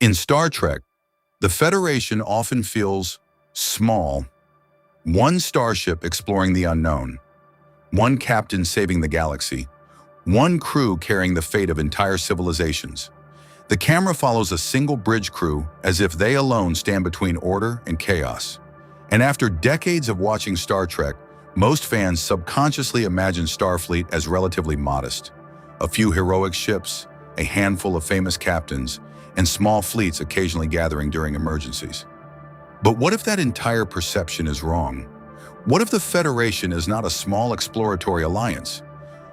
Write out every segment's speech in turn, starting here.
In Star Trek, the Federation often feels small. One starship exploring the unknown, one captain saving the galaxy, one crew carrying the fate of entire civilizations. The camera follows a single bridge crew as if they alone stand between order and chaos. And after decades of watching Star Trek, most fans subconsciously imagine Starfleet as relatively modest. A few heroic ships, a handful of famous captains, and small fleets occasionally gathering during emergencies. But what if that entire perception is wrong? What if the Federation is not a small exploratory alliance,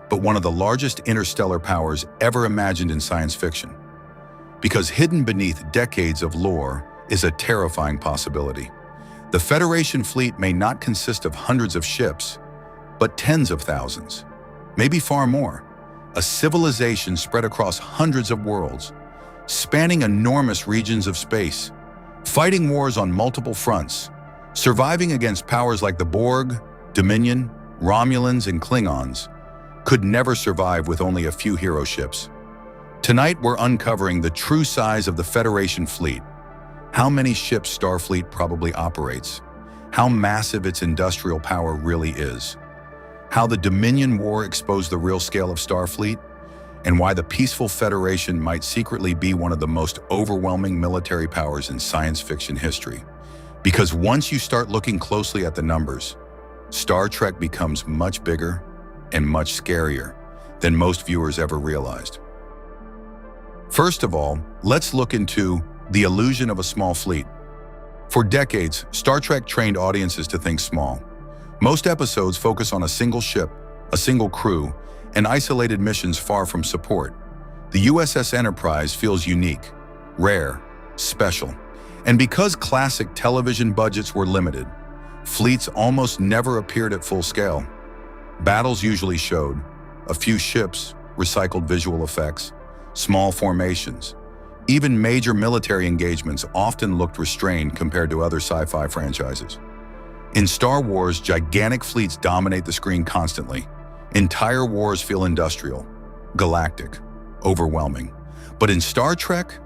but one of the largest interstellar powers ever imagined in science fiction? Because hidden beneath decades of lore is a terrifying possibility. The Federation fleet may not consist of hundreds of ships, but tens of thousands, maybe far more. A civilization spread across hundreds of worlds, spanning enormous regions of space, fighting wars on multiple fronts, surviving against powers like the Borg, Dominion, Romulans, and Klingons, could never survive with only a few hero ships. Tonight, we're uncovering the true size of the Federation fleet, how many ships Starfleet probably operates, how massive its industrial power really is, how the Dominion War exposed the real scale of Starfleet, and why the peaceful Federation might secretly be one of the most overwhelming military powers in science fiction history. Because once you start looking closely at the numbers, Star Trek becomes much bigger and much scarier than most viewers ever realized. First of all, let's look into the illusion of a small fleet. For decades, Star Trek trained audiences to think small. Most episodes focus on a single ship, a single crew, and isolated missions far from support. The USS Enterprise feels unique, rare, special. And because classic television budgets were limited, fleets almost never appeared at full scale. Battles usually showed a few ships, recycled visual effects, small formations. Even major military engagements often looked restrained compared to other sci-fi franchises. In Star Wars, gigantic fleets dominate the screen constantly. Entire wars feel industrial, galactic, overwhelming. But in Star Trek,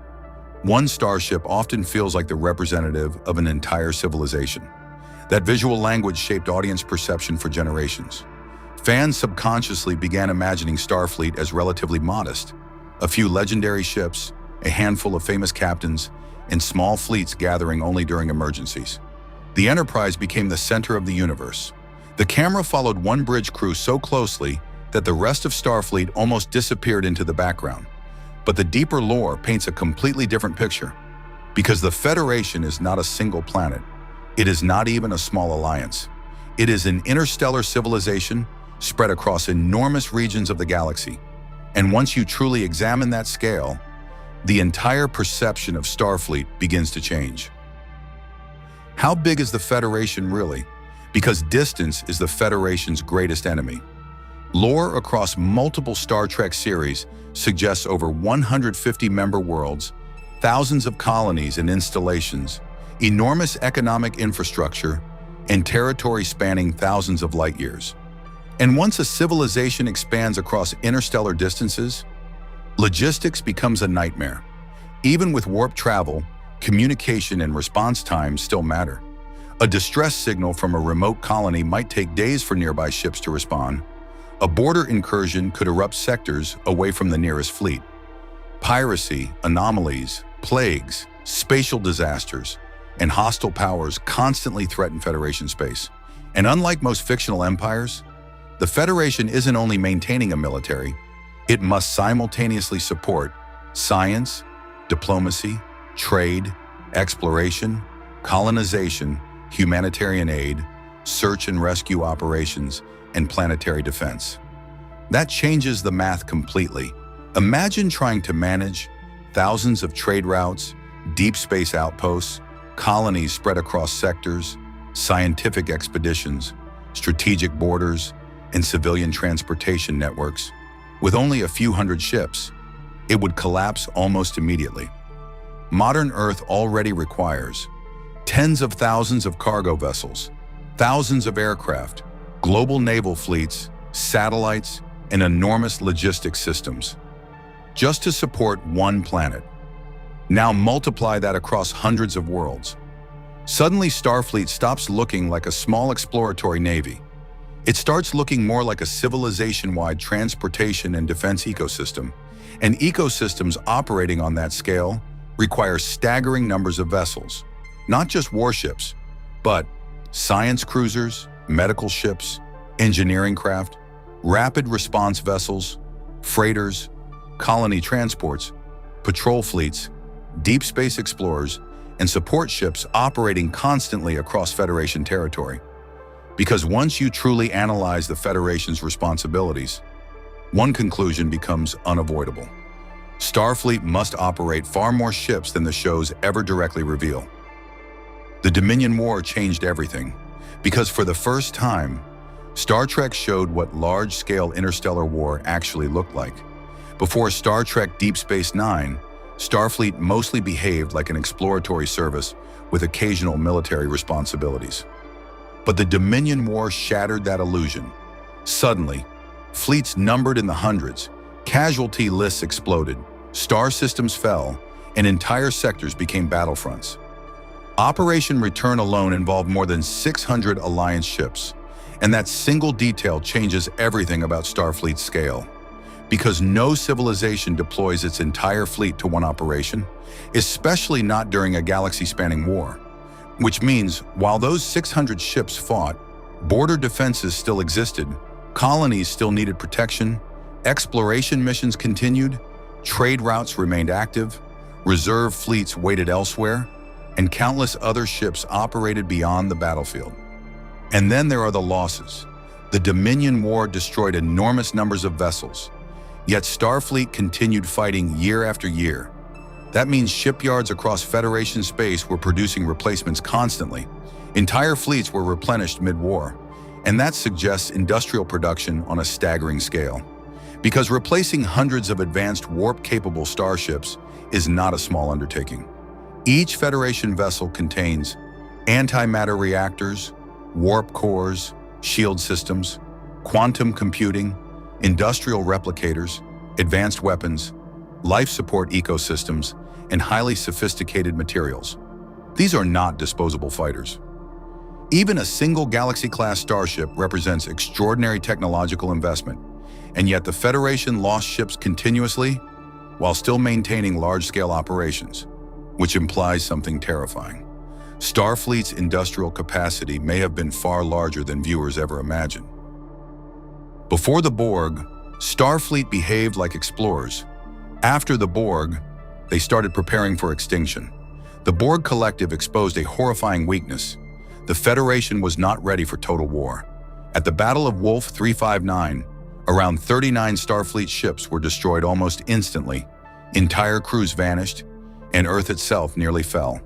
one starship often feels like the representative of an entire civilization. That visual language shaped audience perception for generations. Fans subconsciously began imagining Starfleet as relatively modest, a few legendary ships, a handful of famous captains, and small fleets gathering only during emergencies. The Enterprise became the center of the universe. The camera followed one bridge crew so closely that the rest of Starfleet almost disappeared into the background. But the deeper lore paints a completely different picture. Because the Federation is not a single planet. It is not even a small alliance. It is an interstellar civilization spread across enormous regions of the galaxy. And once you truly examine that scale, the entire perception of Starfleet begins to change. How big is the Federation really? Because distance is the Federation's greatest enemy. Lore across multiple Star Trek series suggests over 150 member worlds, thousands of colonies and installations, enormous economic infrastructure, and territory spanning thousands of light years. And once a civilization expands across interstellar distances, logistics becomes a nightmare. Even with warp travel, communication and response times still matter. A distress signal from a remote colony might take days for nearby ships to respond. A border incursion could erupt sectors away from the nearest fleet. Piracy, anomalies, plagues, spatial disasters, and hostile powers constantly threaten Federation space. And unlike most fictional empires, the Federation isn't only maintaining a military, it must simultaneously support science, diplomacy, trade, exploration, colonization, humanitarian aid, search and rescue operations, and planetary defense. That changes the math completely. Imagine trying to manage thousands of trade routes, deep space outposts, colonies spread across sectors, scientific expeditions, strategic borders, and civilian transportation networks. With only a few hundred ships, it would collapse almost immediately. Modern Earth already requires tens of thousands of cargo vessels, thousands of aircraft, global naval fleets, satellites, and enormous logistics systems, just to support one planet. Now multiply that across hundreds of worlds. Suddenly, Starfleet stops looking like a small exploratory navy. It starts looking more like a civilization-wide transportation and defense ecosystem, and ecosystems operating on that scale require staggering numbers of vessels, not just warships, but science cruisers, medical ships, engineering craft, rapid response vessels, freighters, colony transports, patrol fleets, deep space explorers, and support ships operating constantly across Federation territory. Because once you truly analyze the Federation's responsibilities, one conclusion becomes unavoidable. Starfleet must operate far more ships than the shows ever directly reveal. The Dominion War changed everything, because for the first time, Star Trek showed what large-scale interstellar war actually looked like. Before Star Trek Deep Space Nine, Starfleet mostly behaved like an exploratory service with occasional military responsibilities. But the Dominion War shattered that illusion. Suddenly, fleets numbered in the hundreds, casualty lists exploded, star systems fell, and entire sectors became battlefronts. Operation Return alone involved more than 600 Alliance ships, and that single detail changes everything about Starfleet's scale. Because no civilization deploys its entire fleet to one operation, especially not during a galaxy-spanning war. Which means, while those 600 ships fought, border defenses still existed, colonies still needed protection, exploration missions continued, trade routes remained active, reserve fleets waited elsewhere, and countless other ships operated beyond the battlefield. And then there are the losses. The Dominion War destroyed enormous numbers of vessels, yet Starfleet continued fighting year after year. That means shipyards across Federation space were producing replacements constantly. Entire fleets were replenished mid-war, and that suggests industrial production on a staggering scale. Because replacing hundreds of advanced warp-capable starships is not a small undertaking. Each Federation vessel contains antimatter reactors, warp cores, shield systems, quantum computing, industrial replicators, advanced weapons, life support ecosystems, and highly sophisticated materials. These are not disposable fighters. Even a single Galaxy-class starship represents extraordinary technological investment, and yet the Federation lost ships continuously while still maintaining large-scale operations, which implies something terrifying. Starfleet's industrial capacity may have been far larger than viewers ever imagined. Before the Borg, Starfleet behaved like explorers. After the Borg, they started preparing for extinction. The Borg Collective exposed a horrifying weakness. The Federation was not ready for total war. At the Battle of Wolf 359, around 39 Starfleet ships were destroyed almost instantly. Entire crews vanished, and Earth itself nearly fell.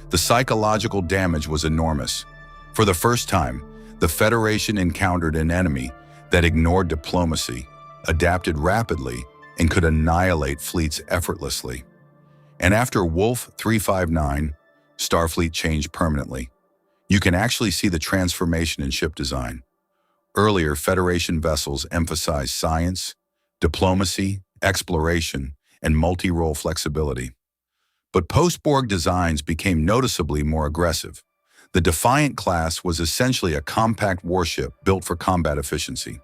The psychological damage was enormous. For the first time, the Federation encountered an enemy that ignored diplomacy, adapted rapidly, and could annihilate fleets effortlessly. And after Wolf 359, Starfleet changed permanently. You can actually see the transformation in ship design. Earlier, Federation vessels emphasized science, diplomacy, exploration, and multi-role flexibility. But Post-Borg designs became noticeably more aggressive. The Defiant class was essentially a compact warship built for combat efficiency.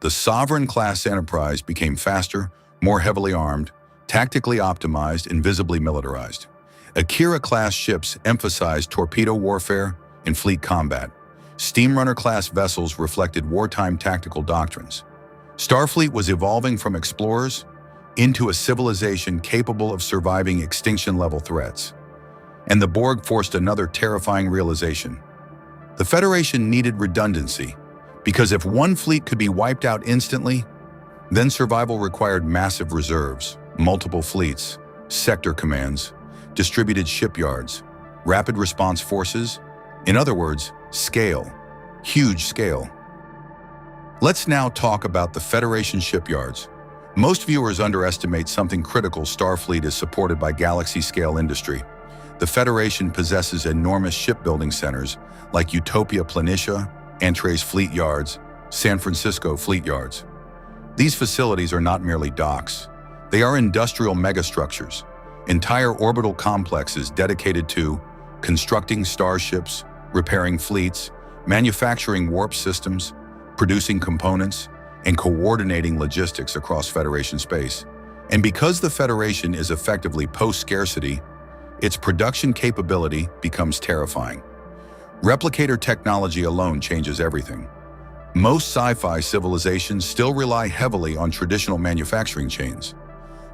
The Sovereign-class Enterprise became faster, more heavily armed, tactically optimized, and visibly militarized. Akira-class ships emphasized torpedo warfare and fleet combat. Steamrunner-class vessels reflected wartime tactical doctrines. Starfleet was evolving from explorers into a civilization capable of surviving extinction-level threats. And the Borg forced another terrifying realization. The Federation needed redundancy, because if one fleet could be wiped out instantly, then survival required massive reserves, multiple fleets, sector commands, distributed shipyards, rapid response forces, in other words, scale, huge scale. Let's now talk about the Federation shipyards. Most viewers underestimate something critical. Starfleet is supported by galaxy-scale industry. The Federation possesses enormous shipbuilding centers like Utopia Planitia, Antares Fleet Yards, San Francisco Fleet Yards. These facilities are not merely docks. They are industrial megastructures. entire orbital complexes dedicated to constructing starships, repairing fleets, manufacturing warp systems, producing components, and coordinating logistics across Federation space. And because the Federation is effectively post-scarcity, its production capability becomes terrifying. Replicator technology alone changes everything. Most sci-fi civilizations still rely heavily on traditional manufacturing chains.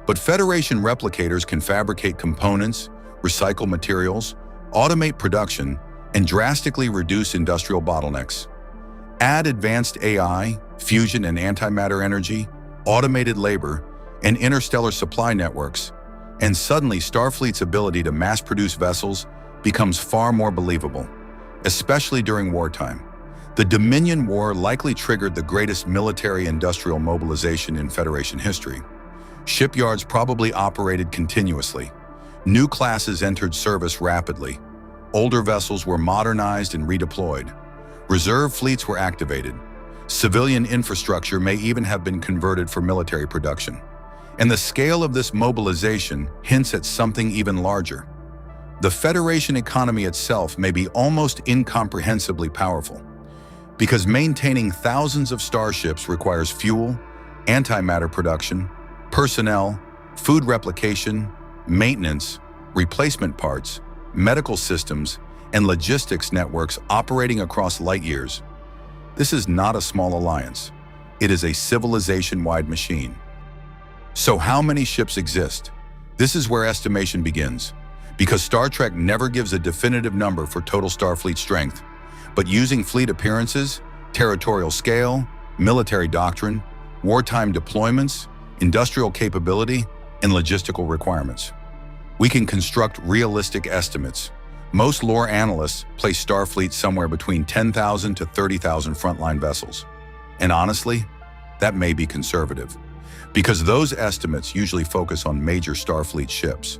But Federation replicators can fabricate components, recycle materials, automate production, and drastically reduce industrial bottlenecks. Add advanced AI, fusion and antimatter energy, automated labor, and interstellar supply networks, and suddenly Starfleet's ability to mass-produce vessels becomes far more believable, especially during wartime. The Dominion War likely triggered the greatest military-industrial mobilization in Federation history. Shipyards probably operated continuously. New classes entered service rapidly. Older vessels were modernized and redeployed. Reserve fleets were activated. Civilian infrastructure may even have been converted for military production. And the scale of this mobilization hints at something even larger. The Federation economy itself may be almost incomprehensibly powerful, because maintaining thousands of starships requires fuel, antimatter production, personnel, food replication, maintenance, replacement parts, medical systems, and logistics networks operating across light years. This is not a small alliance. It is a civilization-wide machine. So how many ships exist? This is where estimation begins, because Star Trek never gives a definitive number for total Starfleet strength, but using fleet appearances, territorial scale, military doctrine, wartime deployments, industrial capability, and logistical requirements, we can construct realistic estimates. Most lore analysts place Starfleet somewhere between 10,000 to 30,000 frontline vessels. And honestly, that may be conservative, because those estimates usually focus on major Starfleet ships.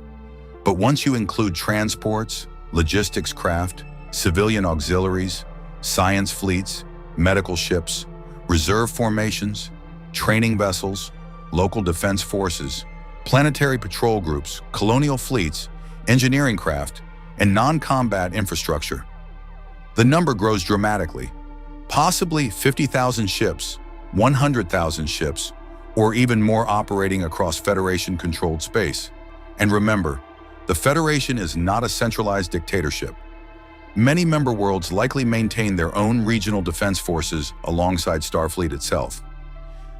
But once you include transports, logistics craft, civilian auxiliaries, science fleets, medical ships, reserve formations, training vessels, local defense forces, planetary patrol groups, colonial fleets, engineering craft, and non-combat infrastructure, the number grows dramatically. Possibly 50,000 ships, 100,000 ships, or even more operating across Federation-controlled space. And remember, the Federation is not a centralized dictatorship. Many member worlds likely maintain their own regional defense forces alongside Starfleet itself.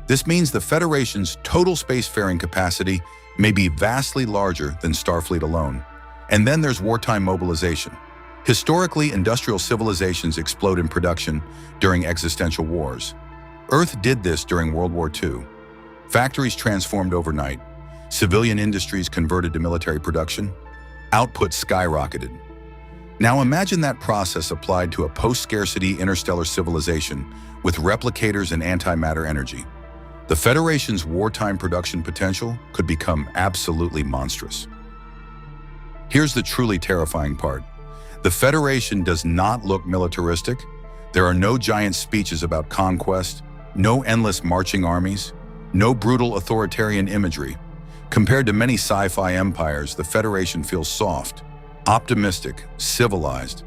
This means the Federation's total spacefaring capacity may be vastly larger than Starfleet alone. And then there's wartime mobilization. Historically, industrial civilizations explode in production during existential wars. Earth did this during World War II. Factories transformed overnight. Civilian industries converted to military production. Output skyrocketed. Now imagine that process applied to a post-scarcity interstellar civilization with replicators and antimatter energy. The Federation's wartime production potential could become absolutely monstrous. Here's the truly terrifying part. The Federation does not look militaristic. There are no giant speeches about conquest, no endless marching armies, no brutal authoritarian imagery. Compared to many sci-fi empires, the Federation feels soft, optimistic, civilized.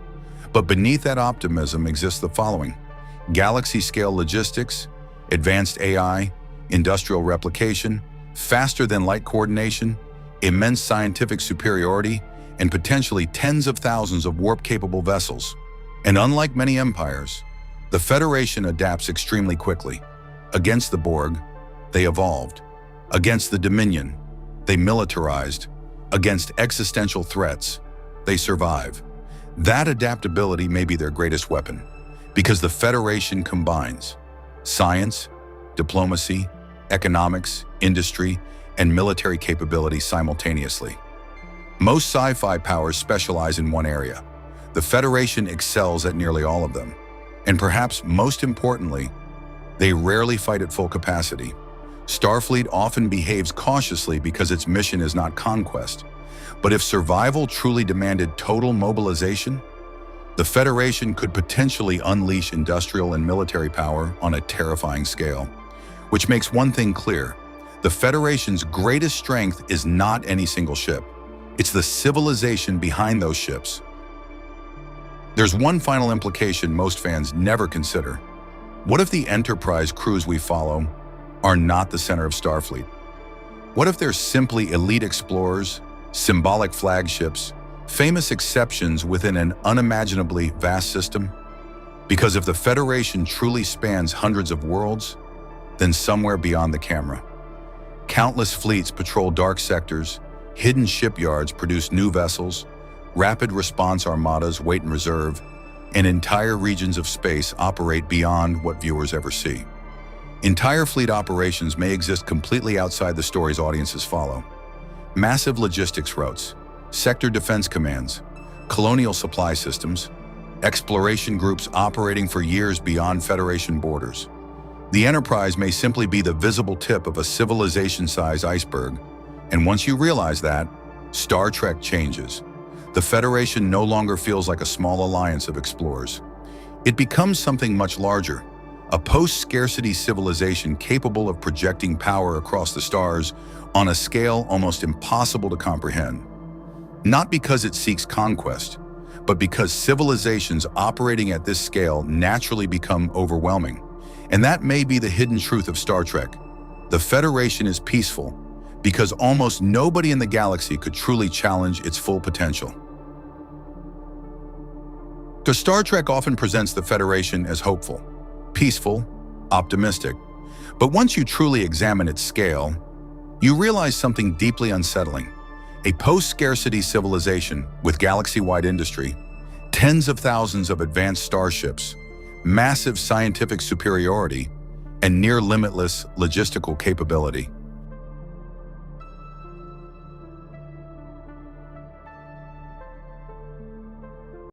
But beneath that optimism exists the following: galaxy-scale logistics, advanced AI, industrial replication, faster-than-light coordination, immense scientific superiority, and potentially tens of thousands of warp-capable vessels. And unlike many empires, the Federation adapts extremely quickly. Against the Borg, they evolved. Against the Dominion, they militarized. Against existential threats, they survive. That adaptability may be their greatest weapon, because the Federation combines science, diplomacy, economics, industry, and military capability simultaneously. Most sci-fi powers specialize in one area. The Federation excels at nearly all of them. And perhaps most importantly, they rarely fight at full capacity. Starfleet often behaves cautiously because its mission is not conquest. But if survival truly demanded total mobilization, the Federation could potentially unleash industrial and military power on a terrifying scale. Which makes one thing clear: the Federation's greatest strength is not any single ship. It's the civilization behind those ships. There's one final implication most fans never consider. What if the Enterprise crews we follow are not the center of Starfleet? What if they're simply elite explorers, symbolic flagships, famous exceptions within an unimaginably vast system? Because if the Federation truly spans hundreds of worlds, then somewhere beyond the camera, countless fleets patrol dark sectors, hidden shipyards produce new vessels, rapid response armadas wait in reserve, and entire regions of space operate beyond what viewers ever see. Entire fleet operations may exist completely outside the stories audiences follow. Massive logistics routes, sector defense commands, colonial supply systems, exploration groups operating for years beyond Federation borders. The Enterprise may simply be the visible tip of a civilization-sized iceberg, and once you realize that, Star Trek changes. The Federation no longer feels like a small alliance of explorers. It becomes something much larger, a post-scarcity civilization capable of projecting power across the stars on a scale almost impossible to comprehend. Not because it seeks conquest, but because civilizations operating at this scale naturally become overwhelming. And that may be the hidden truth of Star Trek. The Federation is peaceful because almost nobody in the galaxy could truly challenge its full potential. Because Star Trek often presents the Federation as hopeful, peaceful, optimistic. But once you truly examine its scale, you realize something deeply unsettling. A post-scarcity civilization with galaxy-wide industry, tens of thousands of advanced starships, massive scientific superiority, and near-limitless logistical capability.